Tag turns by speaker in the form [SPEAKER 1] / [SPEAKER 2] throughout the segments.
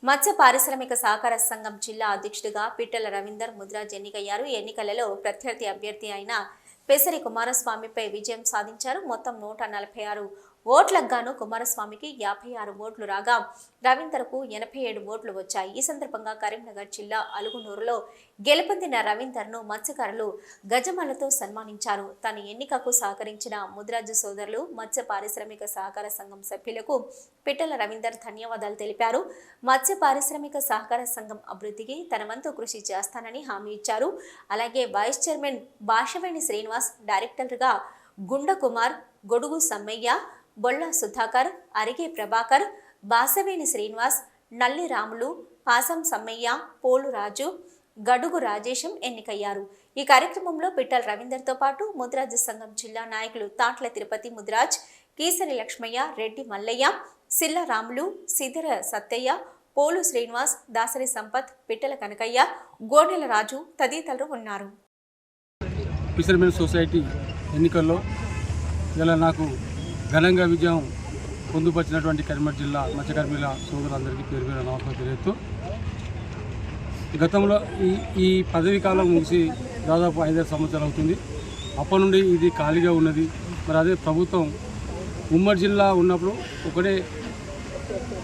[SPEAKER 1] మత్స్య పారిశ్రామిక సహకార సంఘం జిల్లా అధ్యక్షుడిగా పిట్టల రవీందర్ ముద్రాజ్ ఎన్నికయ్యారు. ఎన్నికలలో ప్రత్యర్థి అభ్యర్థి అయిన పెసరి కుమారస్వామిపై విజయం సాధించారు. మొత్తం 146 ఓట్లకు గాను కుమారస్వామికి 56 ఓట్లు రాగా రవీందర్కు 87 ఓట్లు వచ్చాయి. ఈ సందర్భంగా కరీంనగర్ జిల్లా అలుగునూరులో గెలుపొందిన రవీందర్ను మత్స్యకారులు గజమాలతో సన్మానించారు. తన ఎన్నికకు సహకరించిన ముద్రాజ్ సోదరులు, మత్స్య పారిశ్రామిక సహకార సంఘం సభ్యులకు పిట్టల రవీందర్ ధన్యవాదాలు తెలిపారు. మత్స్య పారిశ్రామిక సహకార సంఘం అభివృద్ధికి తన వంతు కృషి చేస్తానని హామీ ఇచ్చారు. అలాగే వైస్ చైర్మన్ బాషవేణి శ్రీనివాస్, డైరెక్టర్గా గుండకుమార్, గొడుగు సమ్మయ్య, బొల్ల సుధాకర్, అరిగే ప్రభాకర్, బాసవేణి శ్రీనివాస్, నల్లి రాములు, పాసం సమ్మయ్య, పోలు రాజు, గడుగు రాజేశం ఎన్నికయ్యారు. ఈ కార్యక్రమంలో పిట్టల రవీందర్తో పాటు ముద్రాజ్ సంఘం జిల్లా నాయకులు తాట్ల తిరుపతి ముద్రాజ్, కీసరి లక్ష్మయ్య, రెడ్డి మల్లయ్య, సిల్ల రాములు, సిదిర సత్తయ్య, పోలు శ్రీనివాస్, దాసరి సంపత్, పిట్టల కనకయ్య, గోనెల రాజు తదితరులు ఉన్నారు.
[SPEAKER 2] ఫిషర్మెన్ సొసైటీ ఎన్నికల్లో ఇలా నాకు ఘనంగా విజయం పొందుపరిచినటువంటి కరీంనగర్ జిల్లా మత్స్యకార్మికుల సోదరులందరికీ పేరు పేరు నమస్కారం తెలియజేస్తూ, గతంలో ఈ పదవీ కాలం ముగిసి దాదాపు 5 సంవత్సరాలు అవుతుంది. అప్పటి నుండి ఇది ఖాళీగా ఉన్నది. మరి అదే ప్రభుత్వం ఉమ్మడి జిల్లా ఉన్నప్పుడు ఒకటే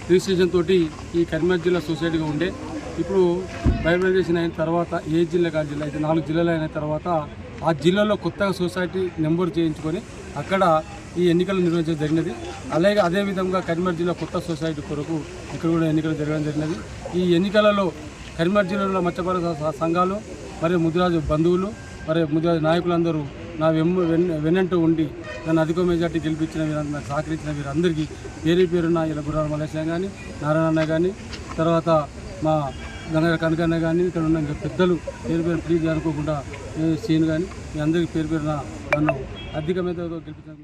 [SPEAKER 2] రిజిస్ట్రేషన్ తోటి ఈ కరీంనగర్ జిల్లా సొసైటీగా ఉండే, ఇప్పుడు ప్రైవేటైజేషన్ అయిన తర్వాత ఏ జిల్లా కాదు జిల్లా అయితే 4 జిల్లాలు అయిన తర్వాత ఆ జిల్లాలో కొత్తగా సొసైటీ నెంబర్ చేయించుకొని అక్కడ ఈ ఎన్నికలు నిర్వహించడం జరిగినది. అలాగే అదేవిధంగా కరీంనగర్ జిల్లా కొత్త సొసైటీ కొరకు ఇక్కడ కూడా ఎన్నికలు జరగడం జరిగినది. ఈ ఎన్నికలలో కరీంనగర్ జిల్లాలో మత్స్యకార సంఘాలు మరియు ముద్రాజ్ బంధువులు మరియు ముద్రాజ్ నాయకులందరూ నా వెన్నంటూ ఉండి నన్ను అధిక మెజార్టీ గెలిపించిన నాకు సహకరించిన వీరందరికీ పేరు పేరున ఇలా గుర్రాల మలేషియా కానీ, నారాయణ కానీ, తర్వాత మా గంగ కనకన్న కానీ, ఇక్కడ ఉన్న పెద్దలు పేరు పేరు ప్లీజ్ అనుకోకుండా సీన్ కానీ మీ అందరికీ పేరు పేరున నన్ను అధిక మెజార్టీతో గెలిపించిన